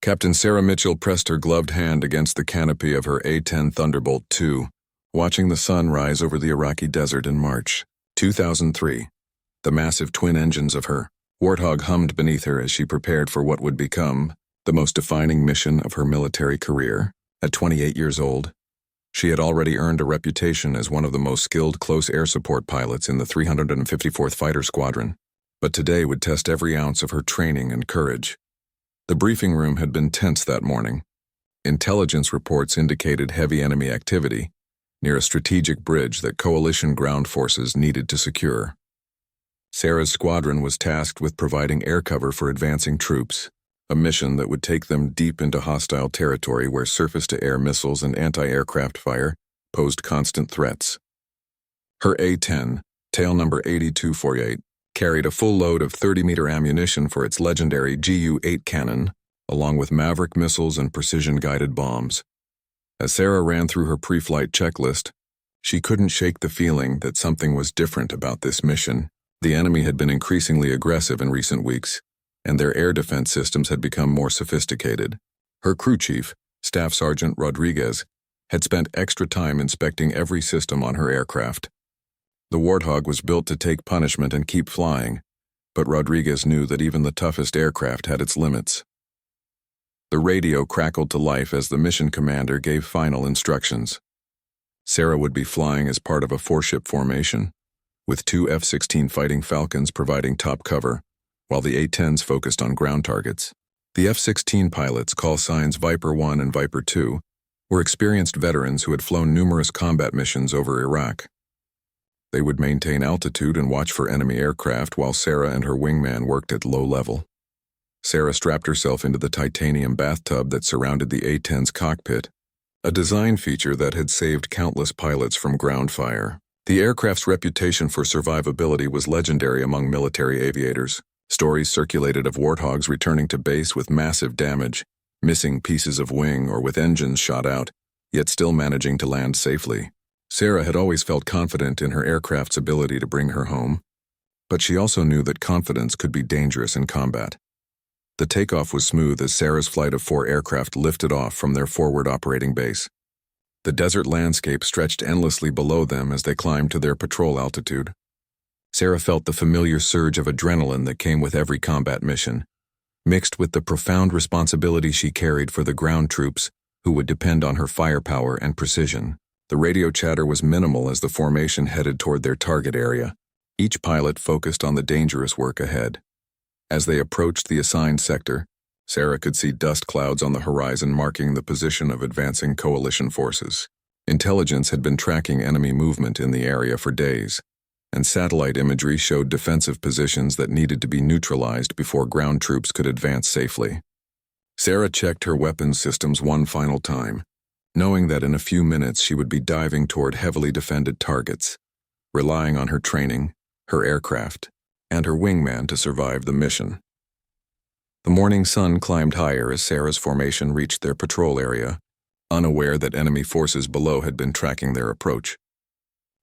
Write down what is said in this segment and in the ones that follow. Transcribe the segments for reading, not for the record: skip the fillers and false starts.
Captain Sarah Mitchell pressed her gloved hand against the canopy of her A-10 Thunderbolt II, watching the sun rise over the Iraqi desert in March 2003. The massive twin engines of her Warthog hummed beneath her as she prepared for what would become the most defining mission of her military career. At 28 years old, she had already earned a reputation as one of the most skilled close air support pilots in the 354th Fighter Squadron, but today would test every ounce of her training and courage. The briefing room had been tense that morning. Intelligence reports indicated heavy enemy activity near a strategic bridge that coalition ground forces needed to secure. Sarah's squadron was tasked with providing air cover for advancing troops, a mission that would take them deep into hostile territory where surface-to-air missiles and anti-aircraft fire posed constant threats. Her A-10, tail number 8248, carried a full load of 30-meter ammunition for its legendary Gu-8 cannon, along with Maverick missiles and precision-guided bombs. As Sarah ran through her pre-flight checklist, she couldn't shake the feeling that something was different about this mission. The enemy had been increasingly aggressive in recent weeks, and their air defense systems had become more sophisticated. Her crew chief, Staff Sergeant Rodriguez, had spent extra time inspecting every system on her aircraft. The Warthog was built to take punishment and keep flying, but Rodriguez knew that even the toughest aircraft had its limits. The radio crackled to life as the mission commander gave final instructions. Sarah would be flying as part of a four-ship formation, with two F-16 Fighting Falcons providing top cover, while the A-10s focused on ground targets. The F-16 pilots, call signs Viper 1 and Viper 2, were experienced veterans who had flown numerous combat missions over Iraq. They would maintain altitude and watch for enemy aircraft while Sarah and her wingman worked at low level. Sarah strapped herself into the titanium bathtub that surrounded the A-10's cockpit, a design feature that had saved countless pilots from ground fire. The aircraft's reputation for survivability was legendary among military aviators. Stories circulated of Warthogs returning to base with massive damage, missing pieces of wing or with engines shot out, yet still managing to land safely. Sarah had always felt confident in her aircraft's ability to bring her home, but she also knew that confidence could be dangerous in combat. The takeoff was smooth as Sarah's flight of 4 aircraft lifted off from their forward operating base. The desert landscape stretched endlessly below them as they climbed to their patrol altitude. Sarah felt the familiar surge of adrenaline that came with every combat mission, mixed with the profound responsibility she carried for the ground troops who would depend on her firepower and precision. The radio chatter was minimal as the formation headed toward their target area, each pilot focused on the dangerous work ahead. As they approached the assigned sector, Sarah could see dust clouds on the horizon marking the position of advancing coalition forces. Intelligence had been tracking enemy movement in the area for days, and satellite imagery showed defensive positions that needed to be neutralized before ground troops could advance safely. Sarah checked her weapons systems one final time, knowing that in a few minutes she would be diving toward heavily defended targets, relying on her training, her aircraft, and her wingman to survive the mission. The morning sun climbed higher as Sarah's formation reached their patrol area, unaware that enemy forces below had been tracking their approach.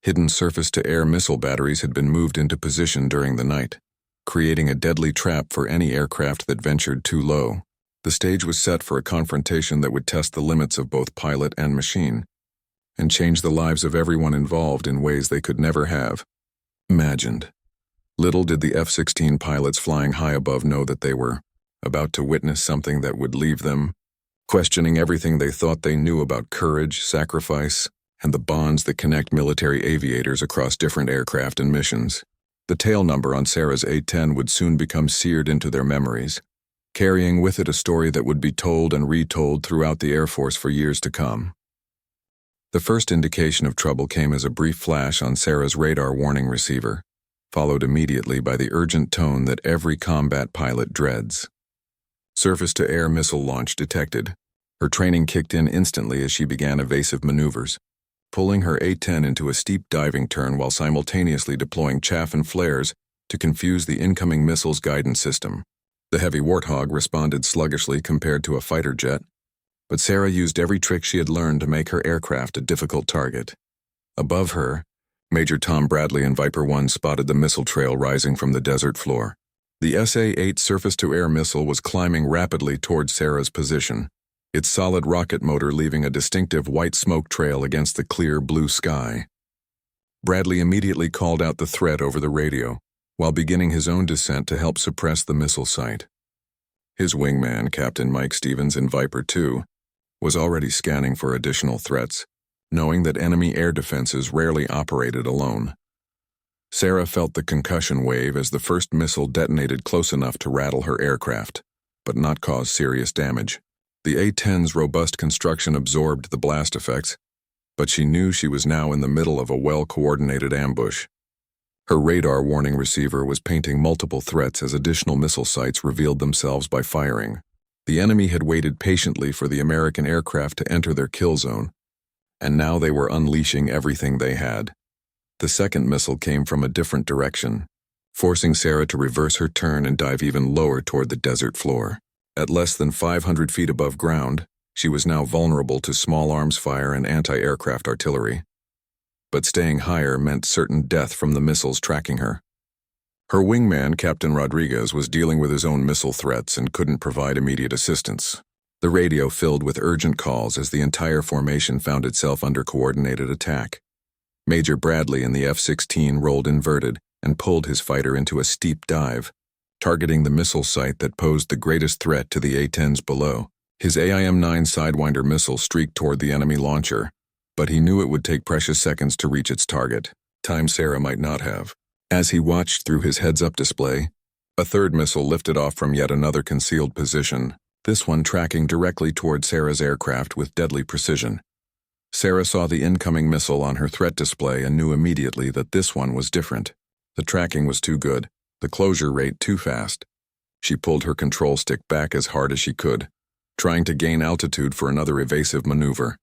Hidden surface-to-air missile batteries had been moved into position during the night, creating a deadly trap for any aircraft that ventured too low. The stage was set for a confrontation that would test the limits of both pilot and machine, and change the lives of everyone involved in ways they could never have imagined. Little did the F-16 pilots flying high above know that they were about to witness something that would leave them questioning everything they thought they knew about courage, sacrifice, and the bonds that connect military aviators across different aircraft and missions. The tail number on Sarah's A-10 would soon become seared into their memories, carrying with it a story that would be told and retold throughout the Air Force for years to come. The first indication of trouble came as a brief flash on Sarah's radar warning receiver, followed immediately by the urgent tone that every combat pilot dreads. Surface-to-air missile launch detected. Her training kicked in instantly as she began evasive maneuvers, pulling her A-10 into a steep diving turn while simultaneously deploying chaff and flares to confuse the incoming missile's guidance system. The heavy Warthog responded sluggishly compared to a fighter jet, but Sarah used every trick she had learned to make her aircraft a difficult target. Above her, Major Tom Bradley and Viper 1 spotted the missile trail rising from the desert floor. The SA-8 surface-to-air missile was climbing rapidly toward Sarah's position, its solid rocket motor leaving a distinctive white smoke trail against the clear blue sky. Bradley immediately called out the threat over the radio, while beginning his own descent to help suppress the missile site. His wingman, Captain Mike Stevens in Viper 2, was already scanning for additional threats, knowing that enemy air defenses rarely operated alone. Sarah felt the concussion wave as the first missile detonated close enough to rattle her aircraft, but not cause serious damage. The A-10's robust construction absorbed the blast effects, but she knew she was now in the middle of a well-coordinated ambush. Her radar warning receiver was painting multiple threats as additional missile sites revealed themselves by firing. The enemy had waited patiently for the American aircraft to enter their kill zone, and now they were unleashing everything they had. The second missile came from a different direction, forcing Sarah to reverse her turn and dive even lower toward the desert floor. At less than 500 feet above ground, she was now vulnerable to small arms fire and anti-aircraft artillery. But staying higher meant certain death from the missiles tracking her. Her wingman, Captain Rodriguez, was dealing with his own missile threats and couldn't provide immediate assistance. The radio filled with urgent calls as the entire formation found itself under coordinated attack. Major Bradley in the F-16 rolled inverted and pulled his fighter into a steep dive, targeting the missile site that posed the greatest threat to the A-10s below. His AIM-9 Sidewinder missile streaked toward the enemy launcher, but he knew it would take precious seconds to reach its target, time Sarah might not have. As he watched through his heads-up display, a third missile lifted off from yet another concealed position, this one tracking directly toward Sarah's aircraft with deadly precision. Sarah saw the incoming missile on her threat display and knew immediately that this one was different. The tracking was too good, the closure rate too fast. She pulled her control stick back as hard as she could, trying to gain altitude for another evasive maneuver.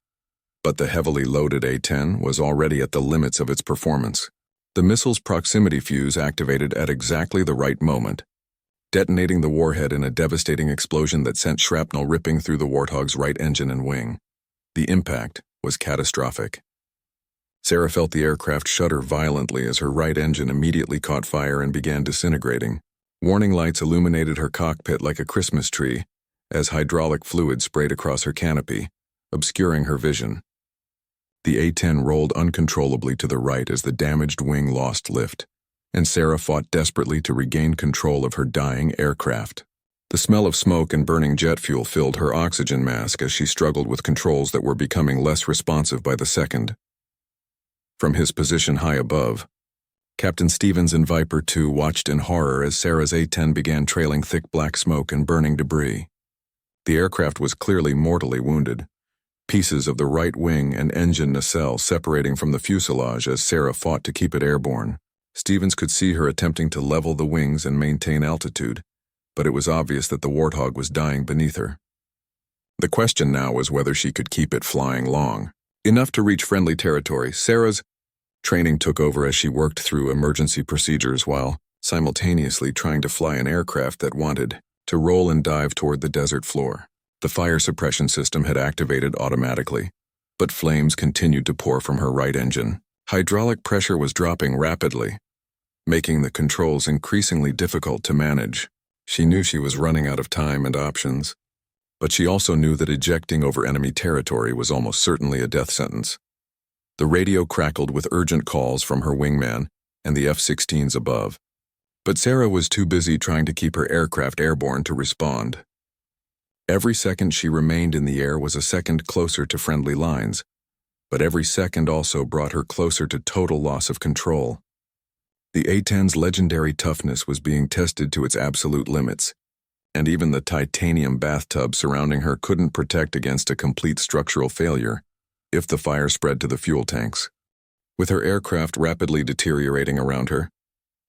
But the heavily loaded A-10 was already at the limits of its performance. The missile's proximity fuse activated at exactly the right moment, detonating the warhead in a devastating explosion that sent shrapnel ripping through the Warthog's right engine and wing. The impact was catastrophic. Sarah felt the aircraft shudder violently as her right engine immediately caught fire and began disintegrating. Warning lights illuminated her cockpit like a Christmas tree as hydraulic fluid sprayed across her canopy, obscuring her vision. The A-10 rolled uncontrollably to the right as the damaged wing lost lift, and Sarah fought desperately to regain control of her dying aircraft. The smell of smoke and burning jet fuel filled her oxygen mask as she struggled with controls that were becoming less responsive by the second. From his position high above, Captain Stevens in Viper 2 watched in horror as Sarah's A-10 began trailing thick black smoke and burning debris. The aircraft was clearly mortally wounded, pieces of the right wing and engine nacelle separating from the fuselage as Sarah fought to keep it airborne. Stevens could see her attempting to level the wings and maintain altitude, but it was obvious that the Warthog was dying beneath her. The question now was whether she could keep it flying long enough to reach friendly territory. Sarah's training took over as she worked through emergency procedures while simultaneously trying to fly an aircraft that wanted to roll and dive toward the desert floor. The fire suppression system had activated automatically, but flames continued to pour from her right engine. Hydraulic pressure was dropping rapidly, making the controls increasingly difficult to manage. She knew she was running out of time and options, but she also knew that ejecting over enemy territory was almost certainly a death sentence. The radio crackled with urgent calls from her wingman and the F-16s above, but Sarah was too busy trying to keep her aircraft airborne to respond. Every second she remained in the air was a second closer to friendly lines, but every second also brought her closer to total loss of control. The A-10's legendary toughness was being tested to its absolute limits, and even the titanium bathtub surrounding her couldn't protect against a complete structural failure if the fire spread to the fuel tanks. With her aircraft rapidly deteriorating around her,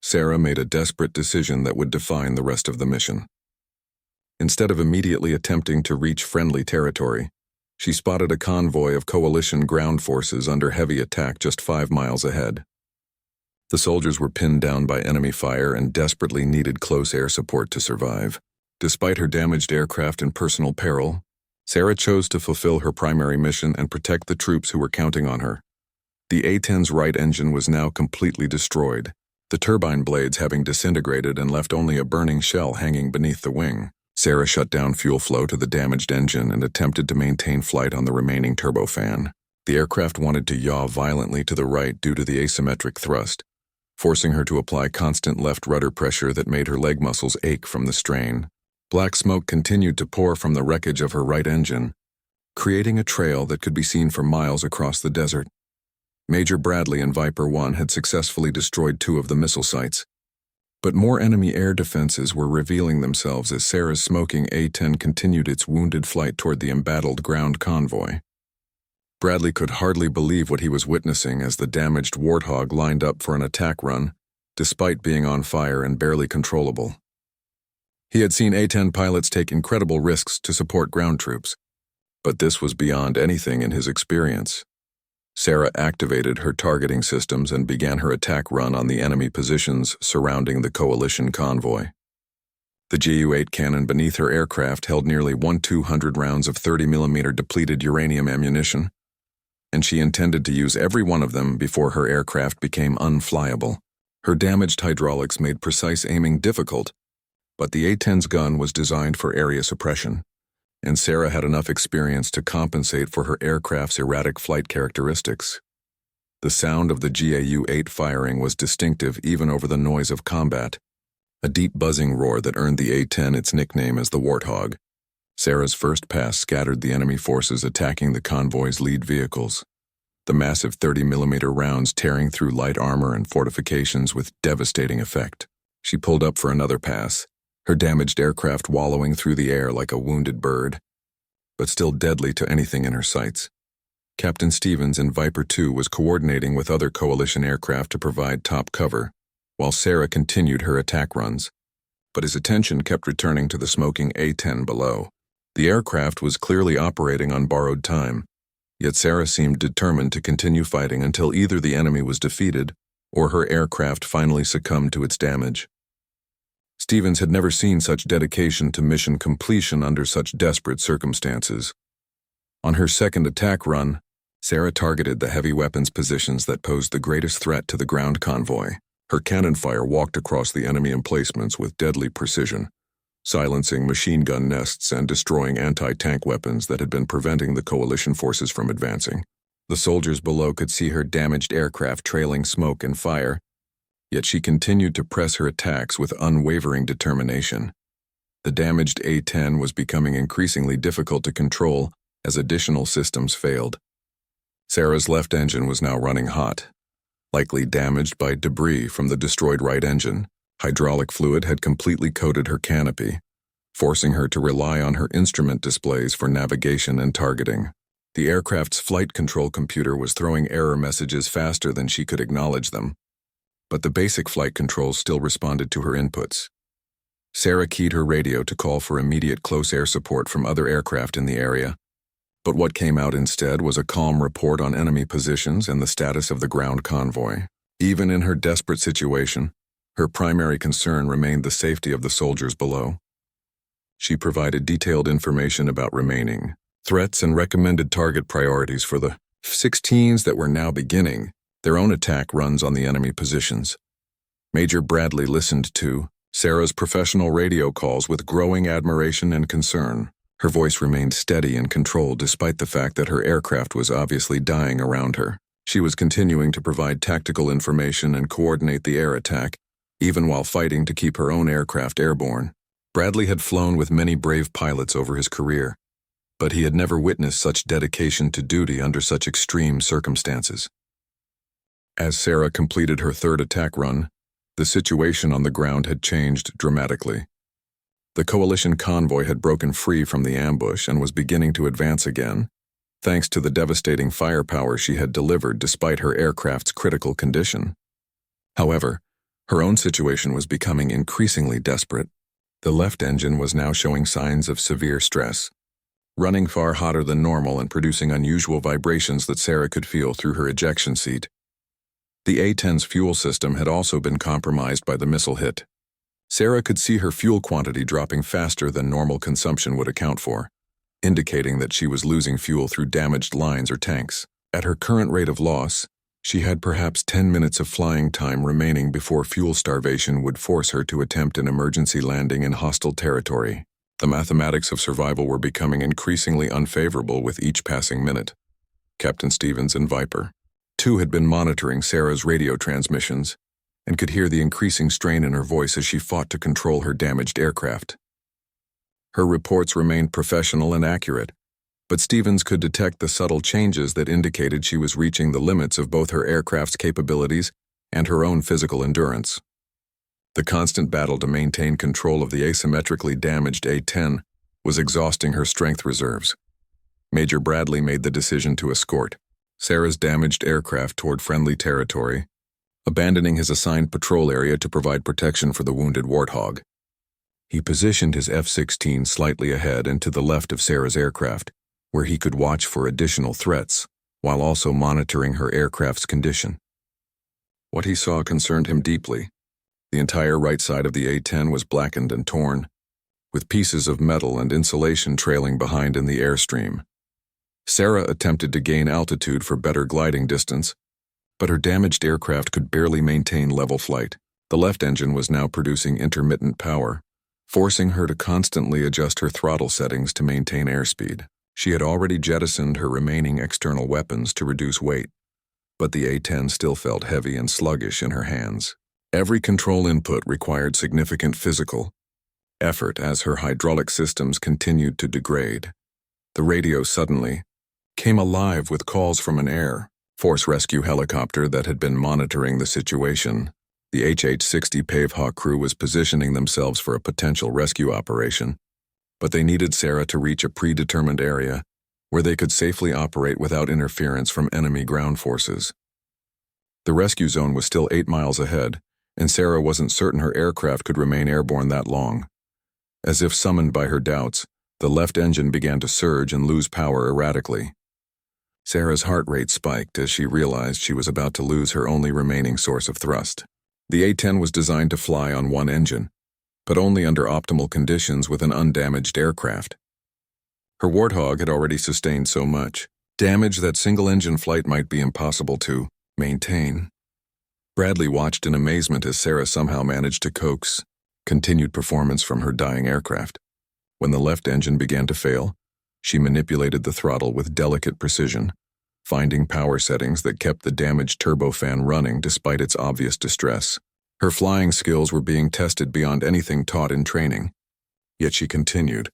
Sarah made a desperate decision that would define the rest of the mission. Instead of immediately attempting to reach friendly territory, she spotted a convoy of coalition ground forces under heavy attack just 5 miles ahead. The soldiers were pinned down by enemy fire and desperately needed close air support to survive. Despite her damaged aircraft and personal peril, Sarah chose to fulfill her primary mission and protect the troops who were counting on her. The A-10's right engine was now completely destroyed, the turbine blades having disintegrated and left only a burning shell hanging beneath the wing. Sarah shut down fuel flow to the damaged engine and attempted to maintain flight on the remaining turbofan. The aircraft wanted to yaw violently to the right due to the asymmetric thrust, forcing her to apply constant left rudder pressure that made her leg muscles ache from the strain. Black smoke continued to pour from the wreckage of her right engine, creating a trail that could be seen for miles across the desert. Major Bradley and Viper 1 had successfully destroyed 2 of the missile sites, but more enemy air defenses were revealing themselves as Sarah's smoking A-10 continued its wounded flight toward the embattled ground convoy. Bradley could hardly believe what he was witnessing as the damaged Warthog lined up for an attack run, despite being on fire and barely controllable. He had seen A-10 pilots take incredible risks to support ground troops, but this was beyond anything in his experience. Sarah activated her targeting systems and began her attack run on the enemy positions surrounding the coalition convoy. The Ju-8 cannon beneath her aircraft held nearly 1,200 rounds of 30mm depleted uranium ammunition, and she intended to use every one of them before her aircraft became unflyable. Her damaged hydraulics made precise aiming difficult, but the A-10's gun was designed for area suppression, and Sarah had enough experience to compensate for her aircraft's erratic flight characteristics. The sound of the Ju-8 firing was distinctive even over the noise of combat, a deep buzzing roar that earned the A-10 its nickname as the Warthog. Sarah's first pass scattered the enemy forces attacking the convoy's lead vehicles, the massive 30mm rounds tearing through light armor and fortifications with devastating effect. She pulled up for another pass, her damaged aircraft wallowing through the air like a wounded bird, but still deadly to anything in her sights. Captain Stevens in Viper 2 was coordinating with other coalition aircraft to provide top cover, while Sarah continued her attack runs, but his attention kept returning to the smoking A-10 below. The aircraft was clearly operating on borrowed time, yet Sarah seemed determined to continue fighting until either the enemy was defeated or her aircraft finally succumbed to its damage. Stevens had never seen such dedication to mission completion under such desperate circumstances. On her second attack run, Sarah targeted the heavy weapons positions that posed the greatest threat to the ground convoy. Her cannon fire walked across the enemy emplacements with deadly precision, silencing machine gun nests and destroying anti-tank weapons that had been preventing the coalition forces from advancing. The soldiers below could see her damaged aircraft trailing smoke and fire, yet she continued to press her attacks with unwavering determination. The damaged A-10 was becoming increasingly difficult to control as additional systems failed. Sarah's left engine was now running hot, likely damaged by debris from the destroyed right engine. Hydraulic fluid had completely coated her canopy, forcing her to rely on her instrument displays for navigation and targeting. The aircraft's flight control computer was throwing error messages faster than she could acknowledge them, but the basic flight controls still responded to her inputs. Sarah keyed her radio to call for immediate close air support from other aircraft in the area, but what came out instead was a calm report on enemy positions and the status of the ground convoy. Even in her desperate situation, her primary concern remained the safety of the soldiers below. She provided detailed information about remaining threats and recommended target priorities for the F-16s that were now beginning their own attack runs on the enemy positions. Major Bradley listened to Sarah's professional radio calls with growing admiration and concern. Her voice remained steady and controlled despite the fact that her aircraft was obviously dying around her. She was continuing to provide tactical information and coordinate the air attack, even while fighting to keep her own aircraft airborne. Bradley had flown with many brave pilots over his career, but he had never witnessed such dedication to duty under such extreme circumstances. As Sarah completed her third attack run, the situation on the ground had changed dramatically. The coalition convoy had broken free from the ambush and was beginning to advance again, thanks to the devastating firepower she had delivered despite her aircraft's critical condition. However, her own situation was becoming increasingly desperate. The left engine was now showing signs of severe stress, running far hotter than normal and producing unusual vibrations that Sarah could feel through her ejection seat. The A-10's fuel system had also been compromised by the missile hit. Sarah could see her fuel quantity dropping faster than normal consumption would account for, indicating that she was losing fuel through damaged lines or tanks. At her current rate of loss, She had perhaps 10 minutes of flying time remaining before fuel starvation would force her to attempt an emergency landing in hostile territory. The mathematics of survival were becoming increasingly unfavorable with each passing minute. Captain Stevens and Viper, too, had been monitoring Sarah's radio transmissions and could hear the increasing strain in her voice as she fought to control her damaged aircraft. Her reports remained professional and accurate, but Stevens could detect the subtle changes that indicated she was reaching the limits of both her aircraft's capabilities and her own physical endurance. The constant battle to maintain control of the asymmetrically damaged A-10 was exhausting her strength reserves. Major Bradley made the decision to escort Sarah's damaged aircraft toward friendly territory, abandoning his assigned patrol area to provide protection for the wounded Warthog. He positioned his F-16 slightly ahead and to the left of Sarah's aircraft, where he could watch for additional threats, while also monitoring her aircraft's condition. What he saw concerned him deeply. The entire right side of the A-10 was blackened and torn, with pieces of metal and insulation trailing behind in the airstream. Sarah attempted to gain altitude for better gliding distance, but her damaged aircraft could barely maintain level flight. The left engine was now producing intermittent power, forcing her to constantly adjust her throttle settings to maintain airspeed. She had already jettisoned her remaining external weapons to reduce weight, but the A-10 still felt heavy and sluggish in her hands. Every control input required significant physical effort as her hydraulic systems continued to degrade. The radio suddenly came alive with calls from an Air Force rescue helicopter that had been monitoring the situation. The H-60 Pavehawk crew was positioning themselves for a potential rescue operation, but they needed Sarah to reach a predetermined area where they could safely operate without interference from enemy ground forces. The rescue zone was still 8 miles ahead, and Sarah wasn't certain her aircraft could remain airborne that long. As if summoned by her doubts, the left engine began to surge and lose power erratically. Sarah's heart rate spiked as she realized she was about to lose her only remaining source of thrust. The A-10 was designed to fly on one engine, but only under optimal conditions with an undamaged aircraft. Her Warthog had already sustained so much damage that single-engine flight might be impossible to maintain. Bradley watched in amazement as Sarah somehow managed to coax continued performance from her dying aircraft. When the left engine began to fail, she manipulated the throttle with delicate precision, finding power settings that kept the damaged turbofan running despite its obvious distress. Her flying skills were being tested beyond anything taught in training, yet she continued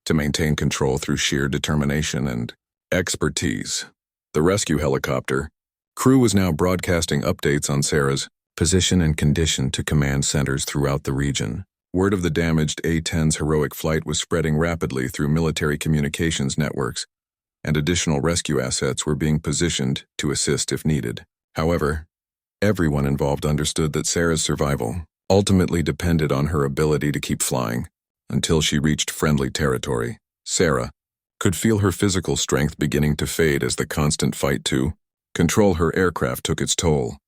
to maintain control through sheer determination and expertise. The rescue helicopter crew was now broadcasting updates on Sarah's position and condition to command centers throughout the region. Word of the damaged A-10's heroic flight was spreading rapidly through military communications networks, and additional rescue assets were being positioned to assist if needed. However, everyone involved understood that Sarah's survival ultimately depended on her ability to keep flying until she reached friendly territory. Sarah could feel her physical strength beginning to fade as the constant fight to control her aircraft took its toll.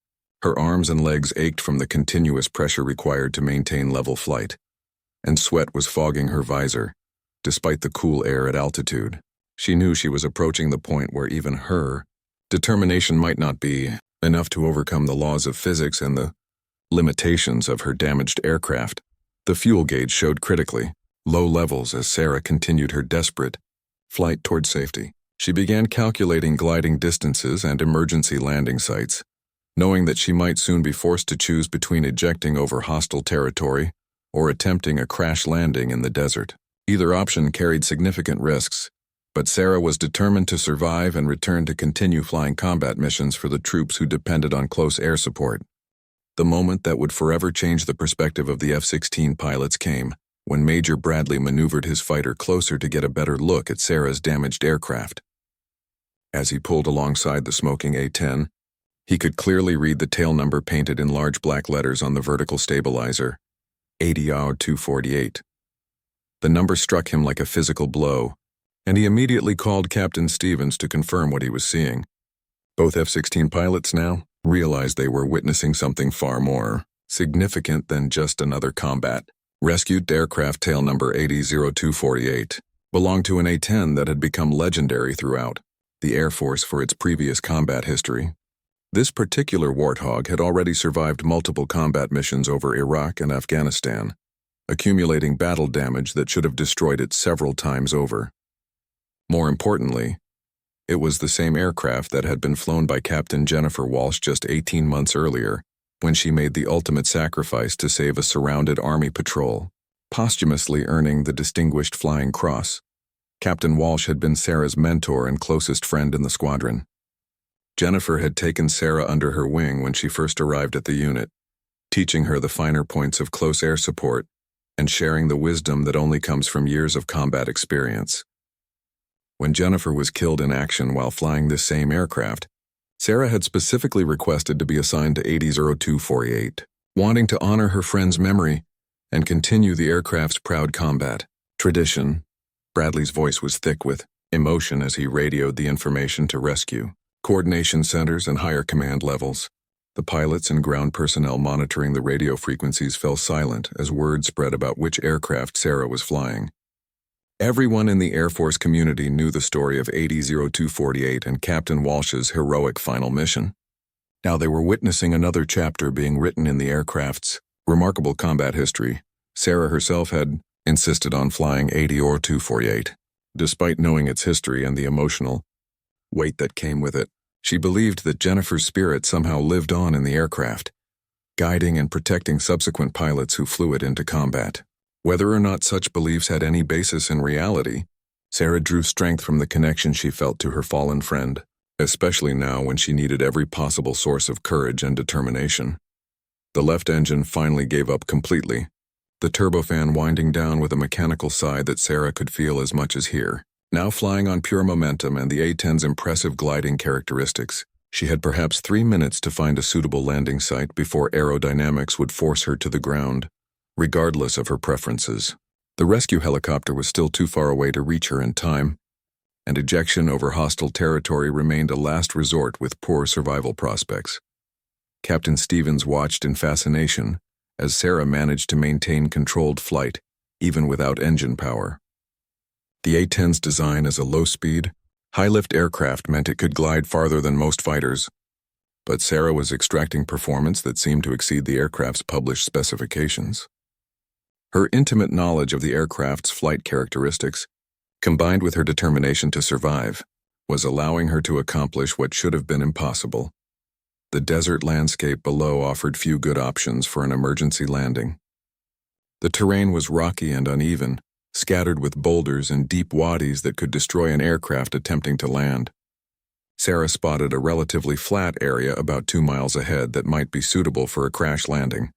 Her arms and legs ached from the continuous pressure required to maintain level flight, and sweat was fogging her visor, despite the cool air at altitude. She knew she was approaching the point where even her determination might not be enough to overcome the laws of physics and the limitations of her damaged aircraft. The fuel gauge showed critically low levels as Sarah continued her desperate flight toward safety. She began calculating gliding distances and emergency landing sites, knowing that she might soon be forced to choose between ejecting over hostile territory or attempting a crash landing in the desert. Either option carried significant risks, but Sarah was determined to survive and return to continue flying combat missions for the troops who depended on close air support. The moment that would forever change the perspective of the F-16 pilots came when Major Bradley maneuvered his fighter closer to get a better look at Sarah's damaged aircraft. As he pulled alongside the smoking A-10, he could clearly read the tail number painted in large black letters on the vertical stabilizer, ADR 248. The number struck him like a physical blow, and he immediately called Captain Stevens to confirm what he was seeing. Both F-16 pilots now realized they were witnessing something far more significant than just another combat. Rescued aircraft tail number AD-0248 belonged to an A-10 that had become legendary throughout the Air Force for its previous combat history. This particular Warthog had already survived multiple combat missions over Iraq and Afghanistan, accumulating battle damage that should have destroyed it several times over. More importantly, it was the same aircraft that had been flown by Captain Jennifer Walsh just 18 months earlier, when she made the ultimate sacrifice to save a surrounded Army patrol, posthumously earning the Distinguished Flying Cross. Captain Walsh had been Sarah's mentor and closest friend in the squadron. Jennifer had taken Sarah under her wing when she first arrived at the unit, teaching her the finer points of close air support and sharing the wisdom that only comes from years of combat experience. When Jennifer was killed in action while flying this same aircraft, Sarah had specifically requested to be assigned to 80-0248, wanting to honor her friend's memory and continue the aircraft's proud combat tradition. Bradley's voice was thick with emotion as he radioed the information to rescue coordination centers and higher command levels. The pilots and ground personnel monitoring the radio frequencies fell silent as word spread about which aircraft Sarah was flying. Everyone in the Air Force community knew the story of 80-0248 and Captain Walsh's heroic final mission. Now they were witnessing another chapter being written in the aircraft's remarkable combat history. Sarah herself had insisted on flying 80-0248, despite knowing its history and the emotional weight that came with it. She believed that Jennifer's spirit somehow lived on in the aircraft, guiding and protecting subsequent pilots who flew it into combat. Whether or not such beliefs had any basis in reality, Sarah drew strength from the connection she felt to her fallen friend, especially now when she needed every possible source of courage and determination. The left engine finally gave up completely, the turbofan winding down with a mechanical sigh that Sarah could feel as much as hear. Now flying on pure momentum and the A-10's impressive gliding characteristics, she had perhaps 3 minutes to find a suitable landing site before aerodynamics would force her to the ground, regardless of her preferences. The rescue helicopter was still too far away to reach her in time, and ejection over hostile territory remained a last resort with poor survival prospects. Captain Stevens watched in fascination as Sarah managed to maintain controlled flight, even without engine power. The A-10's design as a low-speed, high-lift aircraft meant it could glide farther than most fighters, but Sarah was extracting performance that seemed to exceed the aircraft's published specifications. Her intimate knowledge of the aircraft's flight characteristics, combined with her determination to survive, was allowing her to accomplish what should have been impossible. The desert landscape below offered few good options for an emergency landing. The terrain was rocky and uneven, scattered with boulders and deep wadis that could destroy an aircraft attempting to land. Sarah spotted a relatively flat area about 2 miles ahead that might be suitable for a crash landing,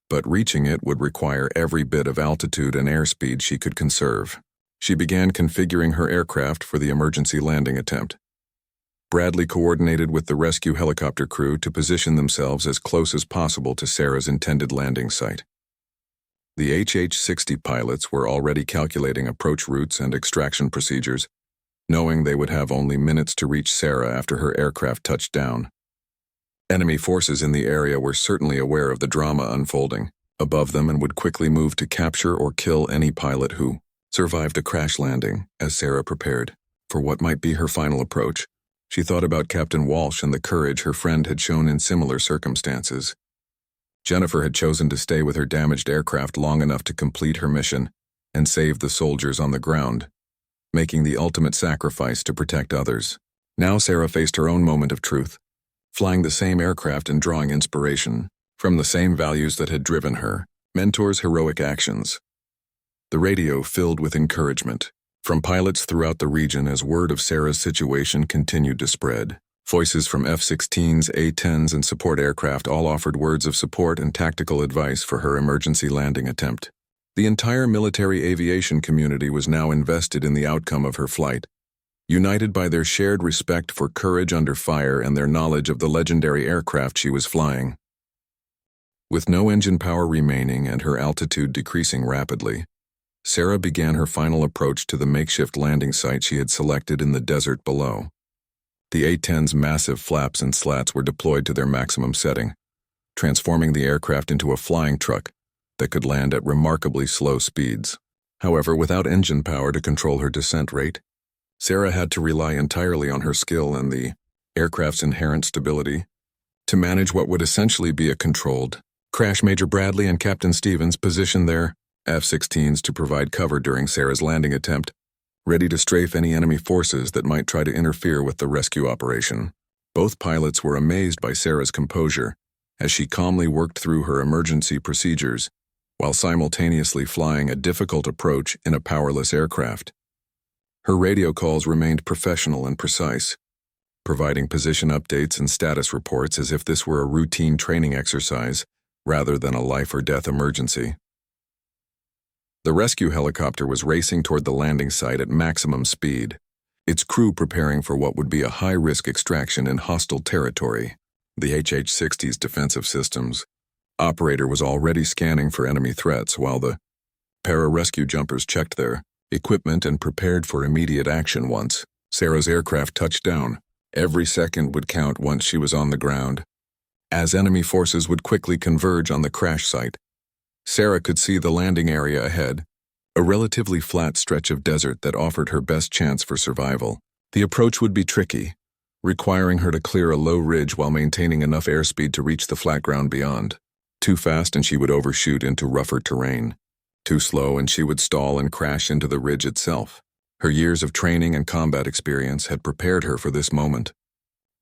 but reaching it would require every bit of altitude and airspeed she could conserve. She began configuring her aircraft for the emergency landing attempt. Bradley coordinated with the rescue helicopter crew to position themselves as close as possible to Sarah's intended landing site. The HH-60 pilots were already calculating approach routes and extraction procedures, knowing they would have only minutes to reach Sarah after her aircraft touched down. Enemy forces in the area were certainly aware of the drama unfolding above them and would quickly move to capture or kill any pilot who survived a crash landing. As Sarah prepared for what might be her final approach, she thought about Captain Walsh and the courage her friend had shown in similar circumstances. Jennifer had chosen to stay with her damaged aircraft long enough to complete her mission and save the soldiers on the ground, making the ultimate sacrifice to protect others. Now Sarah faced her own moment of truth, flying the same aircraft and drawing inspiration from the same values that had driven her mentor's heroic actions. The radio filled with encouragement from pilots throughout the region as word of Sarah's situation continued to spread. Voices from F-16s, A-10s, and support aircraft all offered words of support and tactical advice for her emergency landing attempt. The entire military aviation community was now invested in the outcome of her flight, united by their shared respect for courage under fire and their knowledge of the legendary aircraft she was flying. With no engine power remaining and her altitude decreasing rapidly, Sarah began her final approach to the makeshift landing site she had selected in the desert below. The A-10's massive flaps and slats were deployed to their maximum setting, transforming the aircraft into a flying truck that could land at remarkably slow speeds. However, without engine power to control her descent rate, Sarah had to rely entirely on her skill and the aircraft's inherent stability To manage what would essentially be a controlled crash, Major Bradley and Captain Stevens positioned their F-16s to provide cover during Sarah's landing attempt, ready to strafe any enemy forces that might try to interfere with the rescue operation. Both pilots were amazed by Sarah's composure as she calmly worked through her emergency procedures while simultaneously flying a difficult approach in a powerless aircraft. Her radio calls remained professional and precise, providing position updates and status reports as if this were a routine training exercise rather than a life-or-death emergency. The rescue helicopter was racing toward the landing site at maximum speed, its crew preparing for what would be a high-risk extraction in hostile territory. The HH-60's defensive systems operator was already scanning for enemy threats while the para-rescue jumpers checked their equipment and prepared for immediate action once Sarah's aircraft touched down. Every second would count once she was on the ground, as enemy forces would quickly converge on the crash site. Sarah could see the landing area ahead, a relatively flat stretch of desert that offered her best chance for survival. The approach would be tricky, requiring her to clear a low ridge while maintaining enough airspeed to reach the flat ground beyond. Too fast and she would overshoot into rougher terrain. Too slow and she would stall and crash into the ridge itself. Her years of training and combat experience had prepared her for this moment.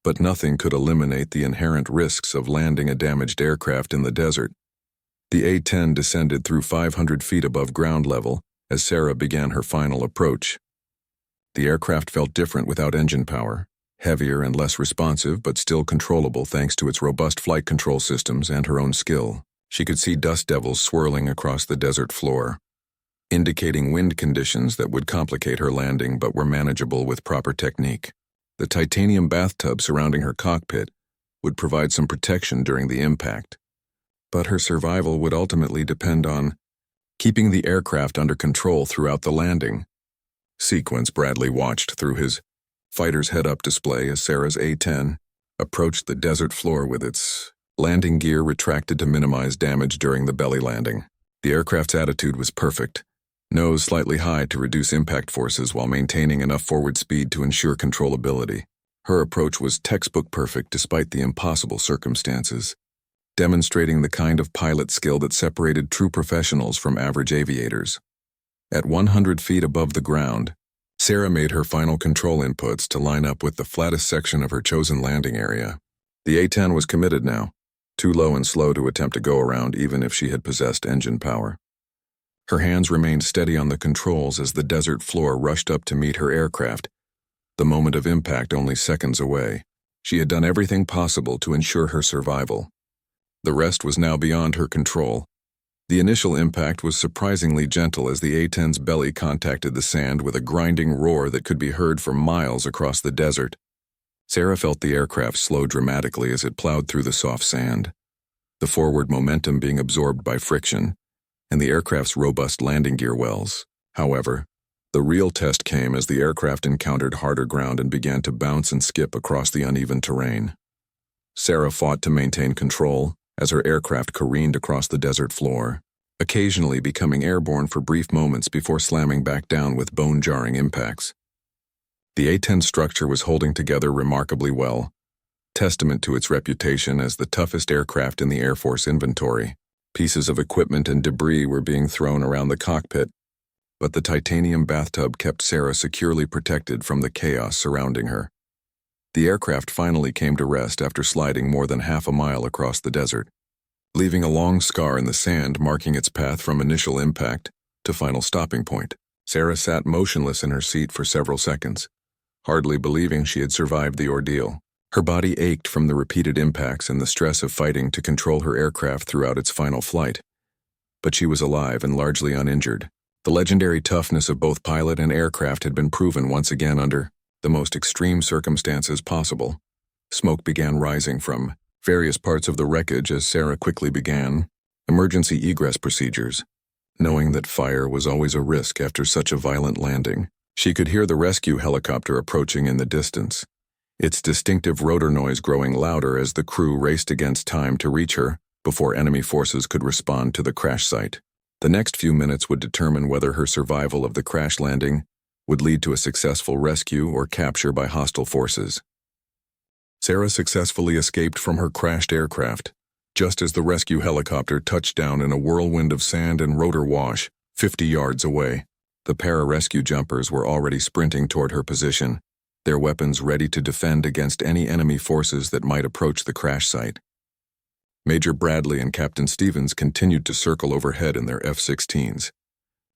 But nothing could eliminate the inherent risks of landing a damaged aircraft in the desert. The A-10 descended through 500 feet above ground level as Sarah began her final approach. The aircraft felt different without engine power, heavier and less responsive but still controllable thanks to its robust flight control systems and her own skill. She could see dust devils swirling across the desert floor, indicating wind conditions that would complicate her landing but were manageable with proper technique. The titanium bathtub surrounding her cockpit would provide some protection during the impact, but her survival would ultimately depend on keeping the aircraft under control throughout the landing sequence. Bradley watched through his fighter's head-up display as Sarah's A-10 approached the desert floor with its landing gear retracted to minimize damage during the belly landing. The aircraft's attitude was perfect, nose slightly high to reduce impact forces while maintaining enough forward speed to ensure controllability. Her approach was textbook perfect despite the impossible circumstances, demonstrating the kind of pilot skill that separated true professionals from average aviators. At 100 feet above the ground, Sarah made her final control inputs to line up with the flattest section of her chosen landing area. The A-10 was committed now, too low and slow to attempt to go around even if she had possessed engine power. Her hands remained steady on the controls as the desert floor rushed up to meet her aircraft, the moment of impact only seconds away. She had done everything possible to ensure her survival. The rest was now beyond her control. The initial impact was surprisingly gentle as the A-10's belly contacted the sand with a grinding roar that could be heard for miles across the desert. Sarah felt the aircraft slow dramatically as it plowed through the soft sand, the forward momentum being absorbed by friction and the aircraft's robust landing gear wells. However, the real test came as the aircraft encountered harder ground and began to bounce and skip across the uneven terrain. Sarah fought to maintain control as her aircraft careened across the desert floor, occasionally becoming airborne for brief moments before slamming back down with bone-jarring impacts. The A-10 structure was holding together remarkably well, testament to its reputation as the toughest aircraft in the Air Force inventory. Pieces of equipment and debris were being thrown around the cockpit, but the titanium bathtub kept Sarah securely protected from the chaos surrounding her. The aircraft finally came to rest after sliding more than half a mile across the desert, leaving a long scar in the sand marking its path from initial impact to final stopping point. Sarah sat motionless in her seat for several seconds, hardly believing she had survived the ordeal. Her body ached from the repeated impacts and the stress of fighting to control her aircraft throughout its final flight. But she was alive and largely uninjured. The legendary toughness of both pilot and aircraft had been proven once again under the most extreme circumstances possible. Smoke began rising from various parts of the wreckage as Sarah quickly began emergency egress procedures. Knowing that fire was always a risk after such a violent landing, she could hear the rescue helicopter approaching in the distance, its distinctive rotor noise growing louder as the crew raced against time to reach her before enemy forces could respond to the crash site. The next few minutes would determine whether her survival of the crash landing would lead to a successful rescue or capture by hostile forces. Sarah successfully escaped from her crashed aircraft, just as the rescue helicopter touched down in a whirlwind of sand and rotor wash, 50 yards away. The pararescue jumpers were already sprinting toward her position, their weapons ready to defend against any enemy forces that might approach the crash site. Major Bradley and Captain Stevens continued to circle overhead in their F-16s,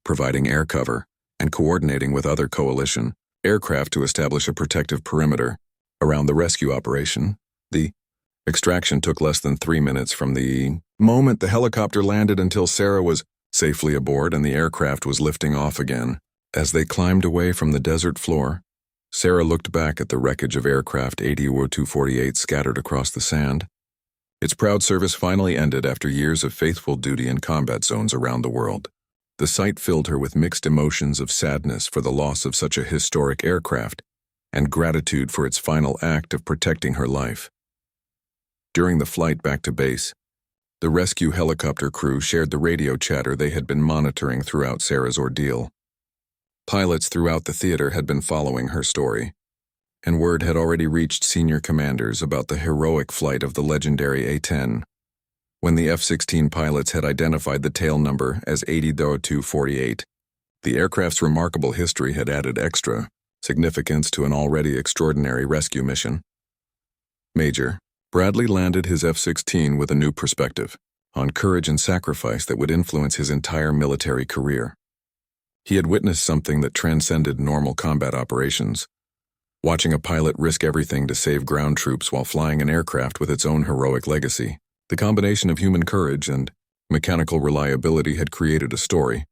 providing air cover and coordinating with other coalition aircraft to establish a protective perimeter around the rescue operation. The extraction took less than 3 minutes from the moment the helicopter landed until Sarah was safely aboard and the aircraft was lifting off again. As they climbed away from the desert floor, Sarah looked back at the wreckage of aircraft 80 or 248 scattered across the sand. Its proud service finally ended after years of faithful duty in combat zones around the world. The sight filled her with mixed emotions of sadness for the loss of such a historic aircraft and gratitude for its final act of protecting her life. During the flight back to base, the rescue helicopter crew shared the radio chatter they had been monitoring throughout Sarah's ordeal. Pilots throughout the theater had been following her story, and word had already reached senior commanders about the heroic flight of the legendary A-10. When the F-16 pilots had identified the tail number as 80-248, the aircraft's remarkable history had added extra significance to an already extraordinary rescue mission. Major Bradley landed his F-16 with a new perspective on courage and sacrifice that would influence his entire military career. He had witnessed something that transcended normal combat operations, watching a pilot risk everything to save ground troops while flying an aircraft with its own heroic legacy. The combination of human courage and mechanical reliability had created a story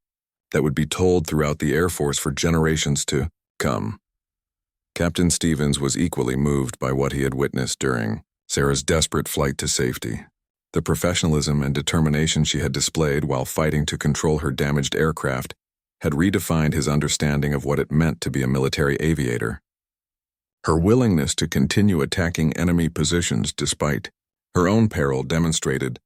that would be told throughout the Air Force for generations to come. Captain Stevens was equally moved by what he had witnessed during Sarah's desperate flight to safety. The professionalism and determination she had displayed while fighting to control her damaged aircraft had redefined his understanding of what it meant to be a military aviator. Her willingness to continue attacking enemy positions despite her own peril demonstrated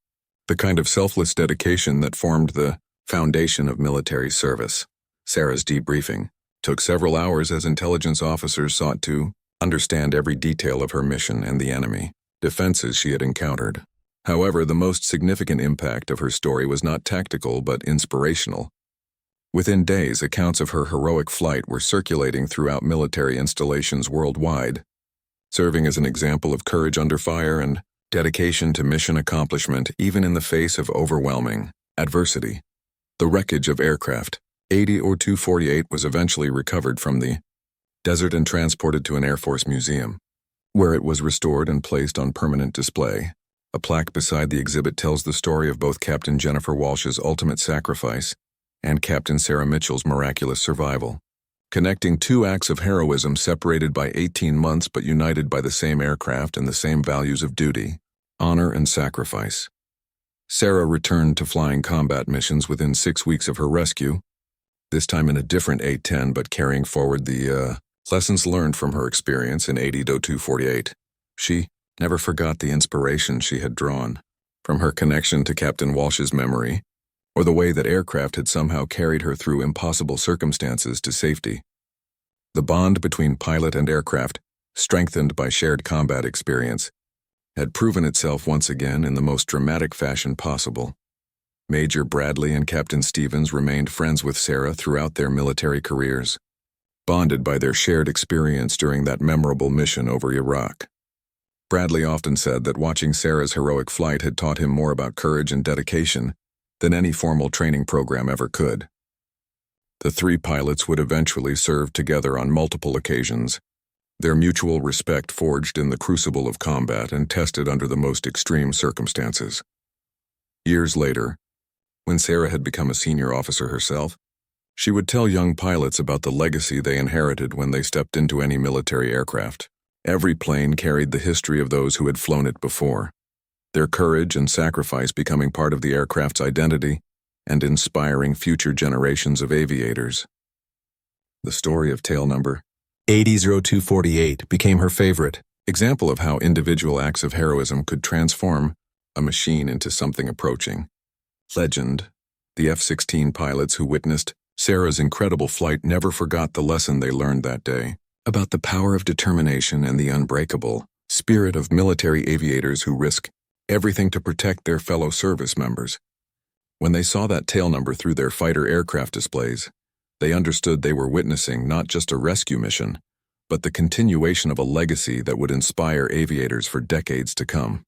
the kind of selfless dedication that formed the foundation of military service. Sarah's debriefing took several hours as intelligence officers sought to understand every detail of her mission and the enemy defenses she had encountered. However, the most significant impact of her story was not tactical but inspirational. Within days, accounts of her heroic flight were circulating throughout military installations worldwide, serving as an example of courage under fire and dedication to mission accomplishment even in the face of overwhelming adversity. The wreckage of aircraft 80 or 248 was eventually recovered from the desert and transported to an Air Force museum, where it was restored and placed on permanent display. A plaque beside the exhibit tells the story of both Captain Jennifer Walsh's ultimate sacrifice and Captain Sarah Mitchell's miraculous survival, connecting two acts of heroism separated by 18 months but united by the same aircraft and the same values of duty, honor, and sacrifice. Sarah returned to flying combat missions within 6 weeks of her rescue, this time in a different A-10 but carrying forward the lessons learned from her experience in 80-248. She never forgot the inspiration she had drawn from her connection to Captain Walsh's memory, or the way that aircraft had somehow carried her through impossible circumstances to safety. The bond between pilot and aircraft, strengthened by shared combat experience, had proven itself once again in the most dramatic fashion possible. Major Bradley and Captain Stevens remained friends with Sarah throughout their military careers, bonded by their shared experience during that memorable mission over Iraq. Bradley often said that watching Sarah's heroic flight had taught him more about courage and dedication than any formal training program ever could. The three pilots would eventually serve together on multiple occasions, their mutual respect forged in the crucible of combat and tested under the most extreme circumstances. Years later, when Sarah had become a senior officer herself, she would tell young pilots about the legacy they inherited when they stepped into any military aircraft. Every plane carried the history of those who had flown it before, their courage and sacrifice becoming part of the aircraft's identity and inspiring future generations of aviators. The story of tail number 80-248 became her favorite example of how individual acts of heroism could transform a machine into something approaching legend. The F-16 pilots who witnessed Sarah's incredible flight never forgot the lesson they learned that day about the power of determination and the unbreakable spirit of military aviators who risk everything to protect their fellow service members. When they saw that tail number through their fighter aircraft displays, they understood they were witnessing not just a rescue mission, but the continuation of a legacy that would inspire aviators for decades to come.